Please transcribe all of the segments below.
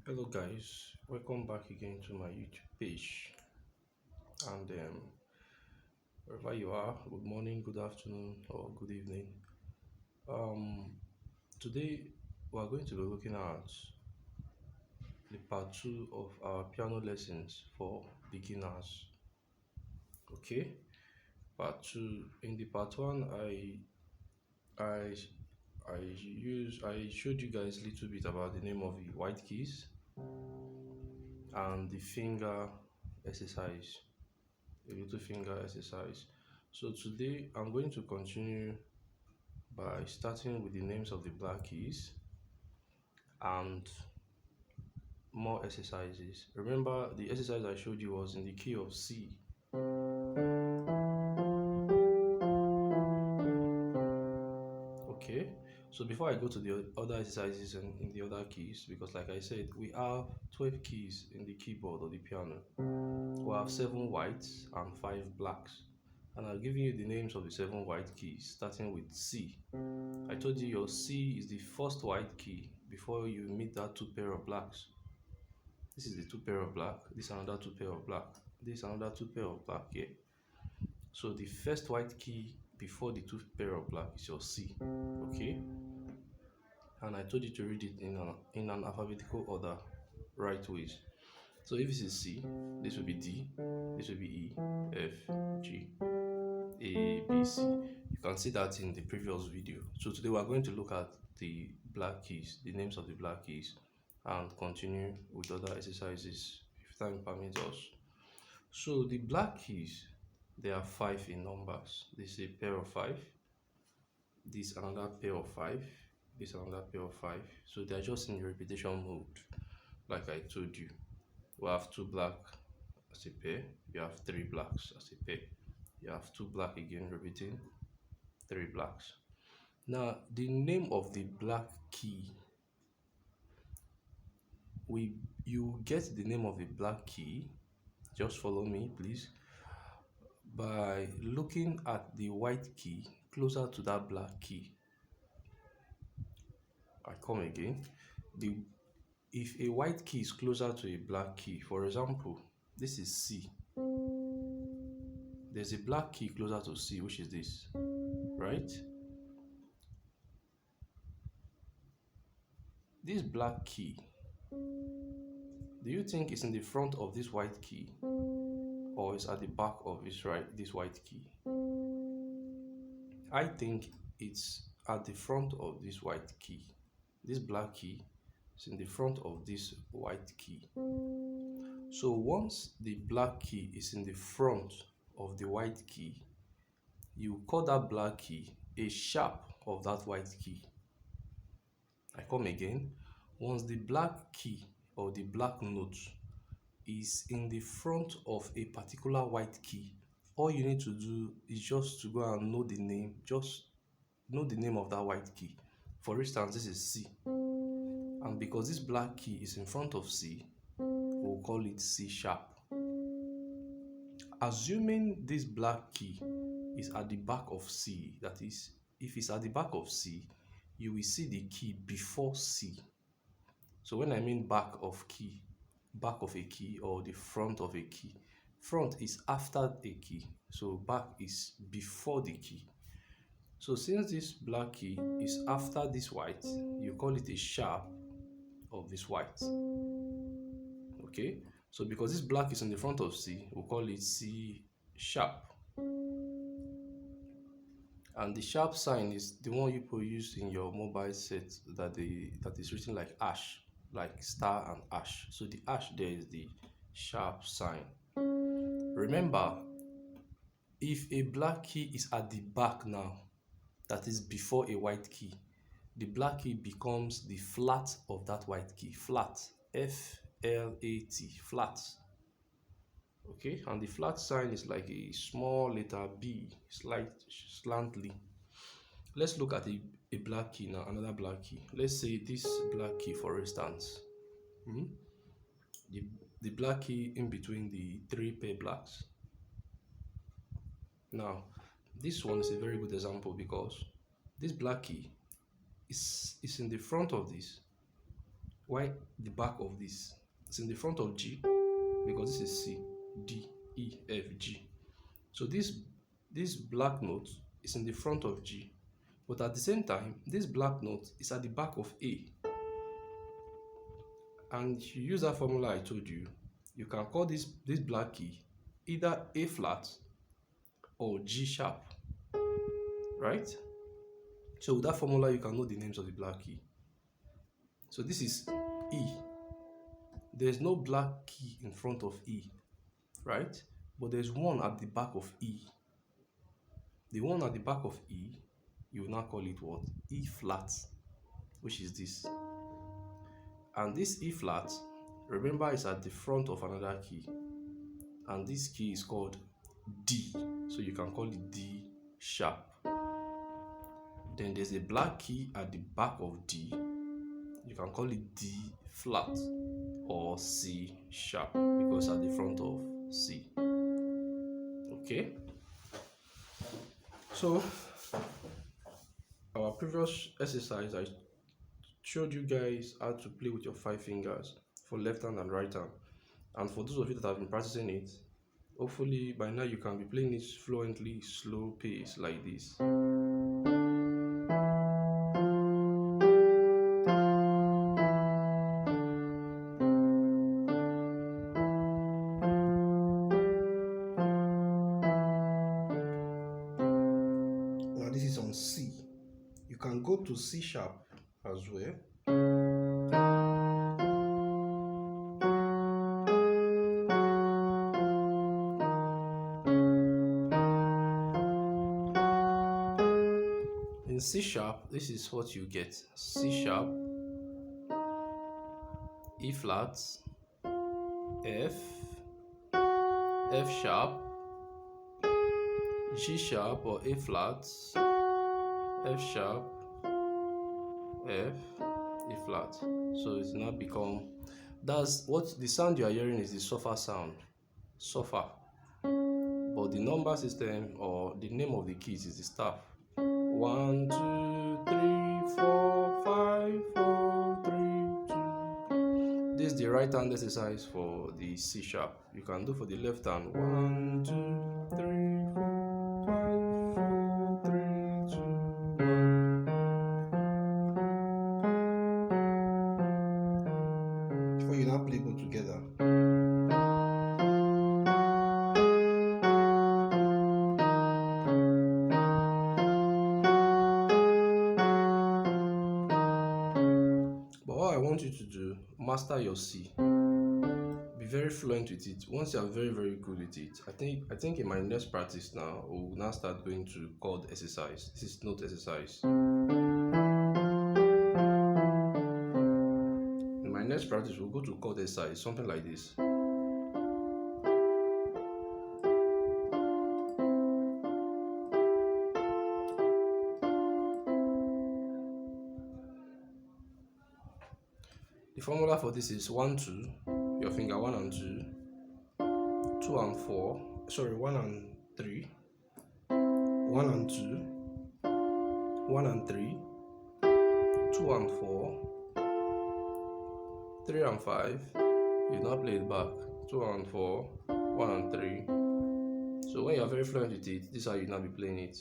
Hello guys, welcome back again to my YouTube page. And wherever you are, good morning, good afternoon, or good evening. Um, Today we are going to be looking at the part two of our piano lessons for beginners. Okay, part two. In the part one, I I showed you guys a little bit about the name of the white keys and the finger exercise. A little finger exercise. So today I'm going to continue by starting with the names of the black keys and more exercises. Remember the exercise I showed you was in the key of C. Okay, so before I go to the other exercises and in the other keys, because like I said, we have 12 keys in the keyboard or the piano. We have 7 whites and 5 blacks. And I've given you the names of the 7 white keys, starting with C. I told you your C is the first white key before you meet that two pair of blacks. This is the two pair of black. This is another two pair of black. This is another two pair of black here. So the first white key before the two pair of black is your C. Okay. And I told you to read it in an alphabetical order, right ways. So if this is C, this will be D, this will be E, F, G, A, B, C. You can see that in the previous video. So today we are going to look at the black keys, the names of the black keys, and continue with other exercises if time permits us. So the black keys, there are 5 in numbers. This is a pair of 5. This another pair of 5. This another pair of 5. So they are just in repetition mode, like I told you. We have 2 black as a pair. You have 3 blacks as a pair. You have 2 black again repeating, 3 blacks. Now, the name of the black key, you get the name of the black key, just follow me please, by looking at the white key closer to that black key. I come again. The If a white key is closer to a black key, for example, this is C. There's a black key closer to C, which is this, right? This black key, do you think it's in the front of this white key or is at the back of this white key? I think it's at the front of this white key. This black key is in the front of this white key. So once the black key is in the front of the white key, you call that black key a sharp of that white key. I come again. Once the black key or the black note is in the front of a particular white key, all you need to do is just to go and know the name, just know the name of that white key. For instance, this is C. And because this black key is in front of C, we'll call it C sharp. Assuming this black key is at the back of C, that is, if it's at the back of C, you will see the key before C. So when I mean back of a key or the front of a key, front is after a key, so back is before the key. So since this black key is after this white, you call it a sharp of this white. Okay, so because this black is in the front of C, we'll call it C sharp. And the sharp sign is the one you people use in your mobile set that is written like ash, like star and ash. So the ash there is the sharp sign. Remember, if a black key is at the back now, that is before a white key, the black key becomes the flat of that white key. Flat, F-L-A-T, flat. Okay, and the flat sign is like a small letter B, slantly. Let's look at a black key now, another black key. Let's say this black key, for instance. Hmm? The black key in between the 3 pair blacks. Now, this one is a very good example because this black key is in the front of this. Why the back of this? It's in the front of G because this is C, D, E, F, G. So this black note is in the front of G, but at the same time, this black note is at the back of A. And if you use that formula I told you, you can call this black key either A flat or G sharp, right? So with that formula, you can know the names of the black key. So this is E. There's no black key in front of E, right? But there's one at the back of E. The one at the back of E, you will now call it what? E flat, which is this. And this E flat, remember, is at the front of another key. And this key is called D. So you can call it D sharp. Then there's a black key at the back of D. You can call it D flat or C sharp because at the front of C. Okay? So our previous exercise, I showed you guys how to play with your 5 fingers for left hand and right hand. And for those of you that have been practicing it, hopefully by now you can be playing it fluently, slow pace like this. Now this is on C. You can go to C sharp as well. In C sharp, this is what you get: C sharp, E flat, F, F sharp, G sharp or A flat, F sharp, F, E flat. So it's now become, that's what the sound you are hearing is the surfer sound, surfer. But the number system or the name of the keys is the staff. 1, 2, 3, 4, 5, 4, 3, 2. This is the right hand exercise for the C sharp. You can do for the left hand. 1, 2, 3, 4, 5, 4, 3, 2, 1. Before you now play both together. I want you to do, master your C. Be very fluent with it. Once you are very, very good with it, I think in my next practice now, we'll now start going to chord exercise. This is note exercise. In my next practice, we'll go to chord exercise, something like this. The formula for this is 1, 2, your finger 1 and 2, 2 and 4, sorry, 1 and 3, 1 and 2, 1 and 3, 2 and 4, 3 and 5, you now play it back, 2 and 4, 1 and 3. So when you are very fluent with it, this is how you now be playing it.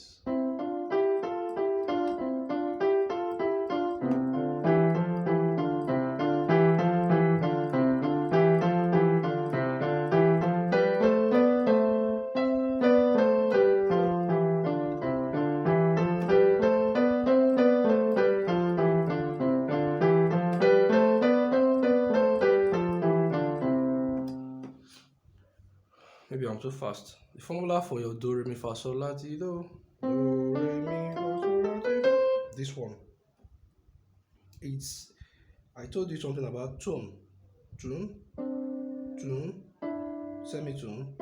Maybe I'm too fast. The formula for your do, re, mi, fa, sol, la, ti, do. Do, re, mi, fa, sol, la, ti, do. This one. It's, I told you something about tone. Tune, tune, semitone,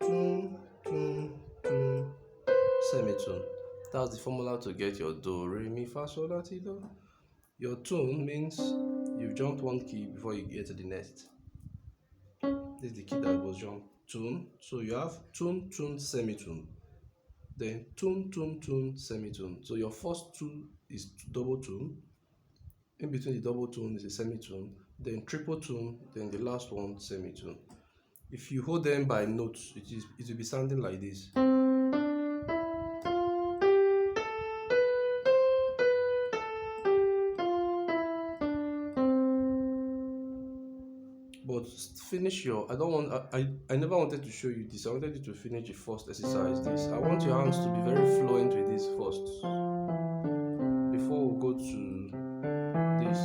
tune, tune, tune, semitone. That's the formula to get your do, re, mi, fa, sol, la, ti, do. Your tune means you've jumped one key before you get to the next. This is the key that was jumped. Tune. So you have tune, tune, semitone. Then tune, tune, tune, semitone. So your first tune is double tune. In between the double tone is a semitone, then triple tone, then the last one semitone. If you hold them by notes, it will be sounding like this. But finish your. I don't want. I never wanted to show you this. I wanted you to finish the first exercise. This. I want your hands to be very fluent with this first. Before we go to this.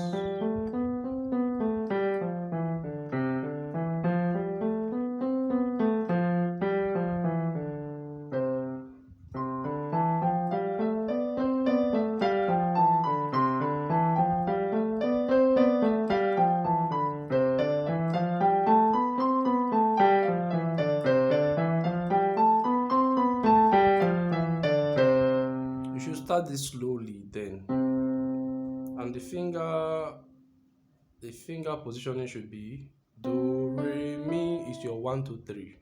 You should start this slowly then, and the finger positioning should be do re mi is your 1 2 3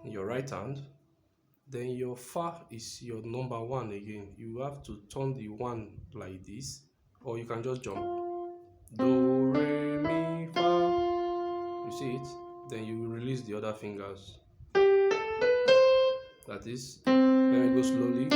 in your right hand. Then your fa is your number 1 again. You have to turn the 1 like this, or you can just jump. Do re mi fa. You see it? Then you release the other fingers. That is. Let me go slowly.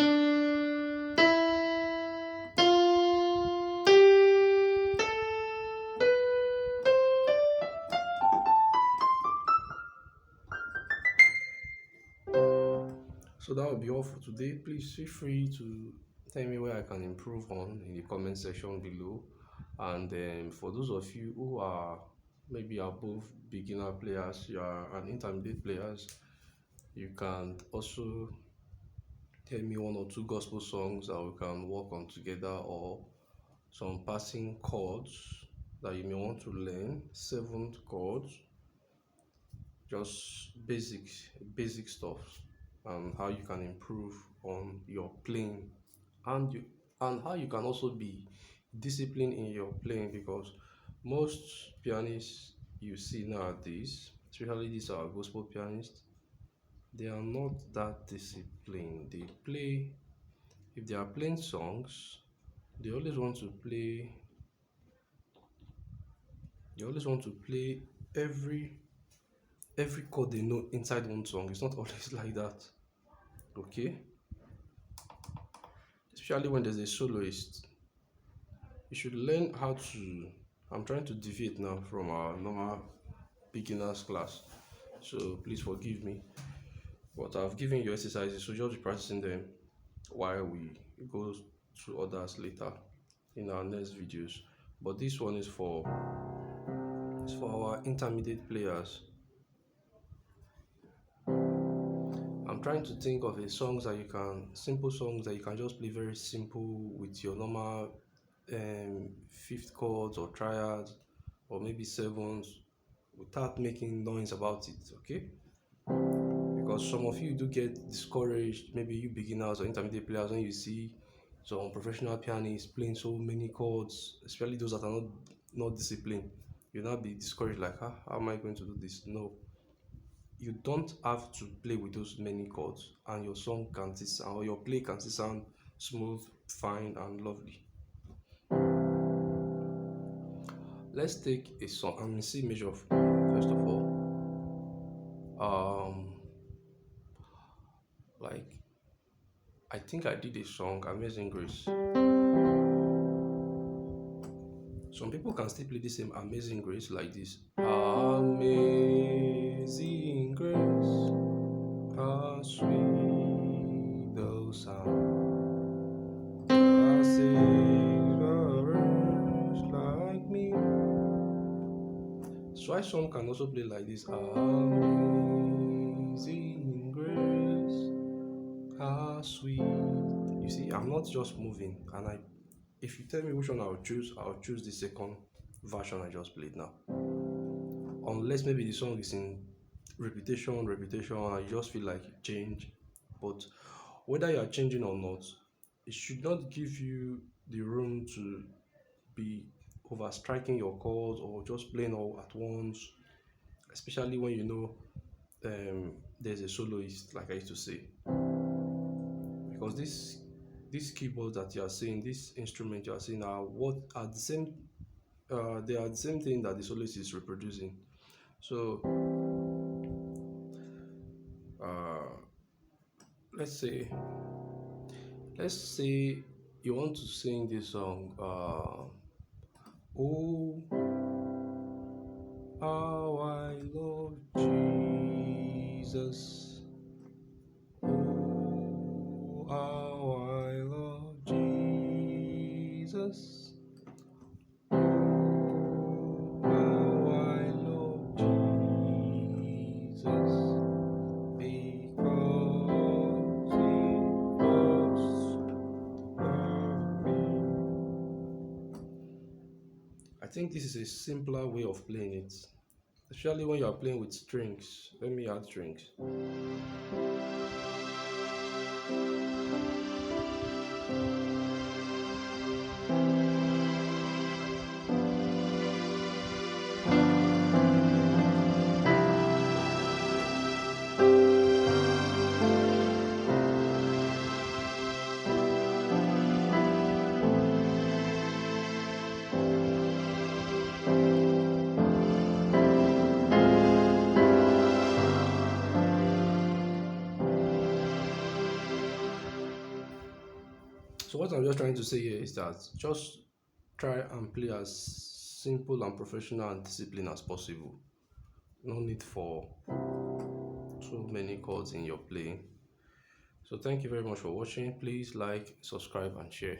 So that will be all for today. Please feel free to tell me where I can improve on in the comment section below. And for those of you who are maybe above beginner players, you are an intermediate players, you can also tell me 1 or 2 gospel songs that we can work on together, or some passing chords that you may want to learn, 7th chords, just basic stuff, and how you can improve on your playing, and how you can also be disciplined in your playing, because most pianists you see nowadays, especially these are gospel pianists, they are not that disciplined. They play, if they are playing songs, they always want to play every chord they know inside one song. It's not always like that. Okay, especially when there's a soloist, you should learn how to. I'm trying to deviate now from our normal beginners class, so please forgive me, but I've given you exercises, so just be practicing them while we go to others later in our next videos. But this one is for our intermediate players. I'm trying to think of a simple songs that you can just play very simple with your normal 5th chords or triads, or maybe 7s, without making noise about it. Okay, because some of you do get discouraged, maybe you beginners or intermediate players, when you see some professional pianists playing so many chords, especially those that are not disciplined. You'll not be discouraged, like, how am I going to do this? No, you don't have to play with those many chords, and your song can sound, or your play can sound smooth, fine, and lovely. Let's take a song. I'm in C major first of all. Like, I think I did a song, Amazing Grace. Some people can still play the same Amazing Grace like this. Amazing Grace, how sweet the sound that saved a wretch like me. So I some can also play like this. Amazing Grace, how sweet. You see, I'm not just moving, and if you tell me which one I'll choose the second version I just played now. Unless maybe the song is in repetition, and you just feel like change. But whether you are changing or not, it should not give you the room to be overstriking your chords or just playing all at once, especially when you know there's a soloist, like I used to say, because these keyboards that you are seeing, this instrument you are seeing, are what are the same. They are the same thing that the soloist is reproducing. So uh, let's say let's say you want to sing this song. Oh, how I love Jesus. Oh, how I love Jesus. Oh, how I love Jesus. Because he first loved me. I think this is a simpler way of playing it, especially when you are playing with strings. Let me add strings. So what I'm just trying to say here is that just try and play as simple and professional and disciplined as possible. No need for too many chords in your playing. So thank you very much for watching. Please like, subscribe, and share.